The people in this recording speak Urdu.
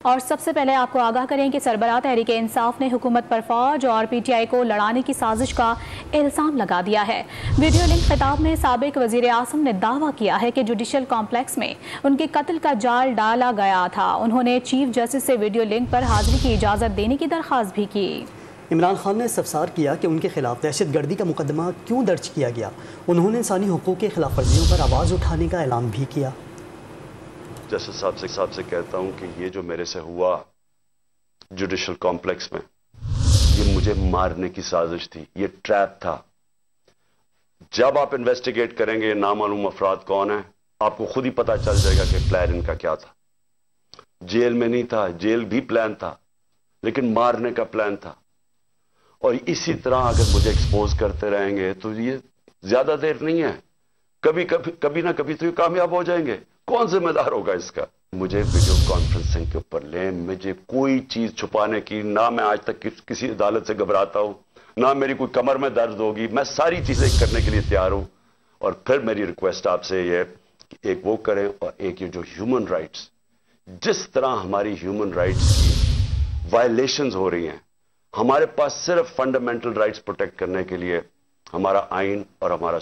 اور سب سے پہلے آپ کو آگاہ کریں کہ سربراہ تحریک انصاف نے حکومت پر فوج اور پی ٹی آئی کو لڑانے کی سازش کا الزام لگا دیا ہے۔ ویڈیو لنک خطاب میں سابق وزیر اعظم نے دعویٰ کیا ہے کہ جوڈیشل کمپلیکس میں ان کے قتل کا جال ڈالا گیا تھا۔ انہوں نے چیف جسٹس سے ویڈیو لنک پر حاضری کی اجازت دینے کی درخواست بھی کی۔ عمران خان نے استفسار کیا کہ ان کے خلاف دہشت گردی کا مقدمہ کیوں درج کیا گیا۔ انہوں نے انسانی حقوق کے خلاف ورزیوں پر آواز اٹھانے کا اعلان بھی کیا۔ جسٹس صاحب سے کہتا ہوں کہ یہ جو میرے سے ہوا جوڈیشل کمپلیکس میں، یہ مجھے مارنے کی سازش تھی، یہ ٹریپ تھا۔ جب آپ انویسٹیگیٹ کریں گے یہ نامعلوم افراد کون ہیں، آپ کو خود ہی پتا چل جائے گا کہ پلان ان کا کیا تھا۔ جیل میں نہیں تھا، جیل بھی پلان تھا، لیکن مارنے کا پلان تھا۔ اور اسی طرح اگر مجھے ایکسپوز کرتے رہیں گے تو یہ زیادہ دیر نہیں ہے، کبھی نہ کبھی تو یہ کامیاب ہو جائیں گے۔ کون ذمہ دار ہوگا اس کا؟ مجھے ویڈیو کانفرنسنگ کے اوپر لیں، مجھے کوئی چیز چھپانے کی، نہ میں آج تک کسی عدالت سے گھبراتا ہوں، نہ میری کوئی کمر میں درد ہوگی، میں ساری چیزیں کرنے کے لیے تیار ہوں۔ اور پھر میری ریکویسٹ آپ سے یہ کہ ایک وہ کریں، اور ایک یہ جو ہیومن رائٹس، جس طرح ہماری ہیومن رائٹس کی وائلیشنز ہو رہی ہیں، ہمارے پاس صرف فنڈامنٹل رائٹس پروٹیکٹ کرنے کے لیے ہمارا آئین اور ہمارا